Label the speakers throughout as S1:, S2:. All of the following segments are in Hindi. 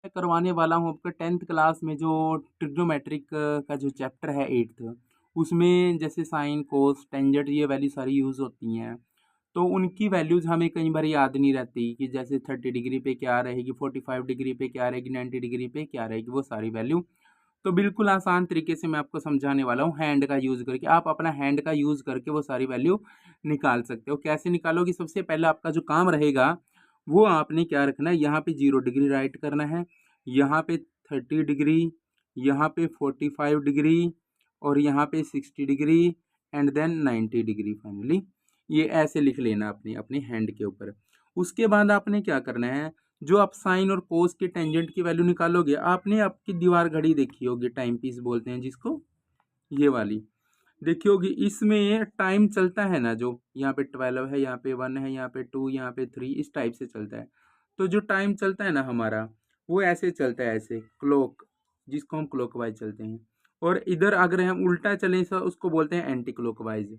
S1: करवाने वाला हूँ आपका 10th क्लास में जो ट्रिग्नोमेट्रिक का जो चैप्टर है 8th, उसमें जैसे साइन कोस टेंजेंट ये वैल्यू सारी यूज़ होती हैं। तो उनकी वैल्यूज़ हमें कई बार याद नहीं रहती कि जैसे 30 डिग्री पे क्या रहेगी, 45 डिग्री पे क्या रहेगी, 90 डिग्री पे क्या रहेगी, वो सारी वैल्यू। तो बिल्कुल आसान तरीके से मैं आपको समझाने वाला हूँ हैंड का यूज़ करके। आप अपना हैंड का यूज़ करके वो सारी वैल्यू निकाल सकते हो। कैसे निकालोगे? सबसे पहले आपका जो काम रहेगा, वो आपने क्या रखना है, यहाँ पे 0 डिग्री राइट करना है, यहाँ पे 30 डिग्री, यहाँ पे 45 डिग्री और यहाँ पे 60 degree and then 90 degree finally. ये ऐसे लिख लेना अपने अपने हैंड के ऊपर। उसके बाद आपने क्या करना है, जो आप साइन और कोस के टेंजेंट की वैल्यू निकालोगे, आपने आपकी दीवार घड़ी देखी होगी, टाइम पीस बोलते हैं जिसको, ये वाली देखी होगी। इसमें टाइम चलता है ना, जो यहाँ पे 12 है, यहाँ पे 1 है, यहाँ पे 2, यहाँ पे 3, इस टाइप से चलता है। तो जो टाइम चलता है ना हमारा, वो ऐसे चलता है, ऐसे क्लॉक, जिसको हम क्लॉकवाइज चलते हैं। और इधर अगर हम उल्टा चलें उसको बोलते हैं एंटी क्लॉकवाइज।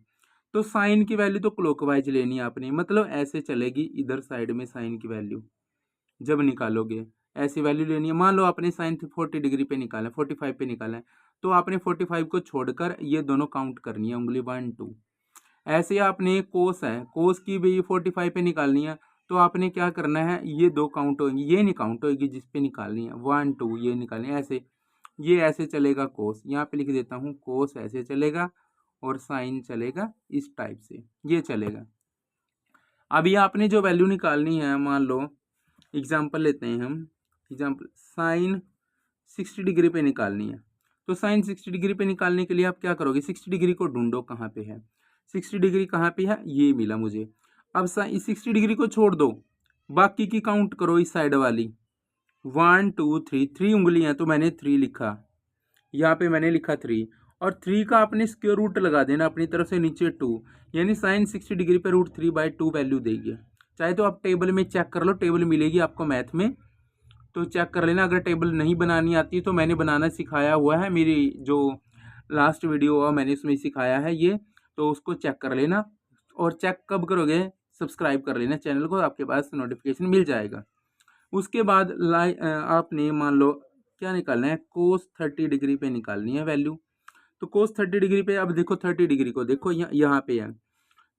S1: तो साइन की वैल्यू तो क्लॉकवाइज लेनी है आपने, मतलब ऐसे चलेगी इधर साइड में साइन की वैल्यू। जब निकालोगे ऐसी वैल्यू लेनी है। मान लो आपने साइन 40 डिग्री पे निकाला है, 45 पे निकाला है, तो आपने 45 को छोड़कर ये दोनों काउंट करनी है, उंगली 1 2। ऐसे ही आपने कोस है, कोस की भी 45 पे निकालनी है, तो आपने क्या करना है, ये दो काउंट होगी, ये नहीं काउंट होगी जिस पे निकालनी है, 1 2 ये निकालनी है। ऐसे ये ऐसे चलेगा कोस, यहाँ पे लिख देता हूँ, कोस ऐसे चलेगा और साइन चलेगा इस टाइप से, ये चलेगा। अभी आपने जो वैल्यू निकालनी है, मान लो एग्जाम्पल लेते हैं हम, एग्जाम्पल साइन 60 डिग्री पे निकालनी है। तो साइन 60 डिग्री पे निकालने के लिए आप क्या करोगे, 60 डिग्री को ढूंढो कहाँ पे है। 60 डिग्री कहाँ पे है, ये मिला मुझे। अब 60 डिग्री को छोड़ दो, बाकी की काउंट करो इस साइड वाली, 1 2 3, 3 उंगलियां, तो मैंने 3 लिखा, यहाँ पे मैंने लिखा 3। और 3 का आपने स्क्वायर रूट लगा देना अपनी तरफ से नीचे 2, यानी साइन 60 डिग्री पे √3/2 वैल्यू देगी। चाहे तो आप टेबल में चेक कर लो, टेबल मिलेगी आपको मैथ में, तो चेक कर लेना। अगर टेबल नहीं बनानी आती तो मैंने बनाना सिखाया हुआ है, मेरी जो लास्ट वीडियो हुआ मैंने उसमें सिखाया है ये, तो उसको चेक कर लेना। और चेक कब करोगे, सब्सक्राइब कर लेना चैनल को, आपके पास नोटिफिकेशन मिल जाएगा। उसके बाद आपने मान लो क्या निकालना है, कोस 30 डिग्री पे निकालनी है वैल्यू। तो कोस 30 डिग्री पे, अब देखो 30 डिग्री को देखो, यहाँ पे है,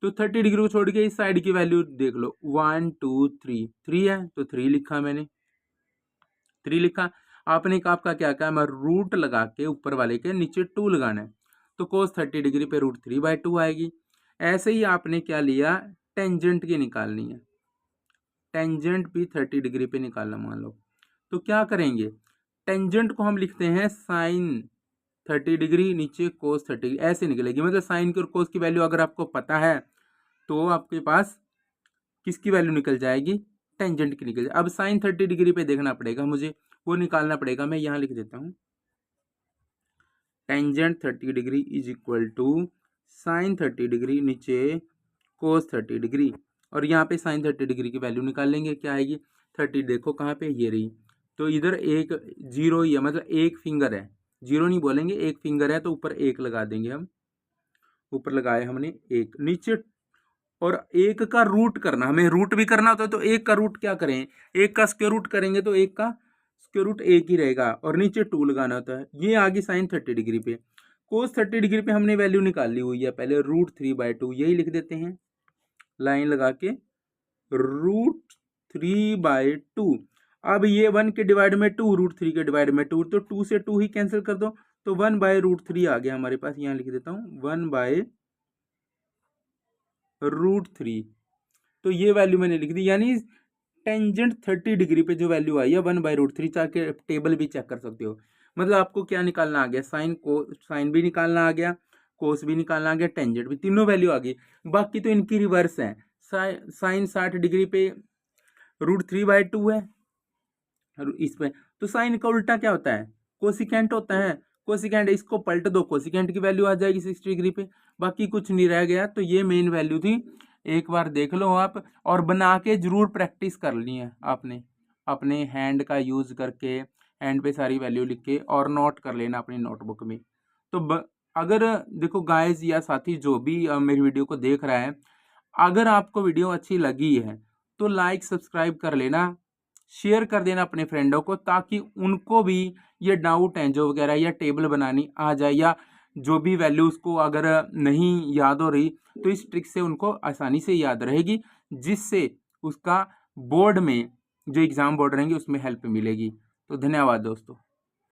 S1: तो 30 डिग्री को छोड़ के इस साइड की वैल्यू देख लो, 1 2 3, 3 है तो 3 लिखा मैंने, 3 लिखा। आपने आपका क्या क्या, मैं रूट लगा के ऊपर वाले के नीचे 2 लगाना है, तो कोस 30 डिग्री पे √3/2 आएगी। ऐसे ही आपने क्या लिया, टेंजेंट की निकालनी है, टेंजेंट भी 30 डिग्री पे निकालना मान लो। तो क्या करेंगे, टेंजेंट को हम लिखते हैं साइन 30 डिग्री नीचे कोस 30, ऐसे निकलेगी। मतलब साइन की और कोस की वैल्यू अगर आपको पता है तो आपके पास किसकी वैल्यू निकल जाएगी, टेंजेंट की निकल जाएगी। अब साइन 30 डिग्री पे देखना पड़ेगा मुझे, वो निकालना पड़ेगा। मैं यहाँ लिख देता हूँ, tangent 30 degree is equal to sine 30 degree नीचे कोस 30 डिग्री। और यहाँ पे साइन 30 डिग्री की वैल्यू निकाल लेंगे, क्या आएगी, 30 देखो कहाँ पे, ये रही। तो इधर एक जीरो ही है, मतलब एक फिंगर है, जीरो नहीं बोलेंगे, एक फिंगर है, तो ऊपर एक लगा देंगे हम, ऊपर लगाए हमने एक, नीचे। और एक का रूट करना, हमें रूट भी करना होता है, तो एक का रूट क्या करें, एक का स्क्वायर रूट करेंगे तो एक का स्क्वायर रूट एक ही रहेगा, और नीचे 2 लगाना होता है। ये आ गई साइन 30 डिग्री पे। कोस 30 डिग्री पे हमने वैल्यू निकाल ली हुई है पहले, √3/2, यही लिख देते हैं लाइन लगा के, √3/2। अब ये 1 के डिवाइड में 2, √3 के डिवाइड में 2, तो 2 से 2 ही कैंसिल कर दो, तो 1/√3 आ गया हमारे पास। यहाँ लिख देता हूँ 1/√3। तो ये वैल्यू मैंने लिख दी, यानी टेंजेंट 30 डिग्री पे जो वैल्यू आई है 1/√3, चाहे टेबल भी चेक कर सकते हो। मतलब आपको क्या निकालना आ गया, साइन को, साइन भी निकालना आ गया, कोस भी निकालना आ गया, टेंजेंट भी, तीनों वैल्यू आ गई। बाकी तो इनकी रिवर्स है, साइन 60 डिग्री पे √3/2 है इसमें, तो साइन का उल्टा क्या होता है, कोसिकेंट होता है। कोसिकेंट, इसको पलट दो, कोसिकेंट की वैल्यू आ जाएगी 60 डिग्री पे, बाकी कुछ नहीं रह गया। तो ये मेन वैल्यू थी, एक बार देख लो आप, और बना के जरूर प्रैक्टिस कर ली है आपने, अपने हैंड का यूज करके, हैंड पे सारी वैल्यू लिख के और नोट कर लेना अपनी नोटबुक में। तो अगर देखो गाइस या साथी जो भी मेरी वीडियो को देख रहा है, अगर आपको वीडियो अच्छी लगी है तो लाइक सब्सक्राइब कर लेना, शेयर कर देना अपने फ्रेंडों को, ताकि उनको भी ये डाउट हैं जो वगैरह या टेबल बनानी आ जाए, या जो भी वैल्यूज़ को अगर नहीं याद हो रही तो इस ट्रिक से उनको आसानी से याद रहेगी, जिससे उसका बोर्ड में जो एग्ज़ाम बोर्ड रहेंगे उसमें हेल्प मिलेगी। तो धन्यवाद दोस्तों।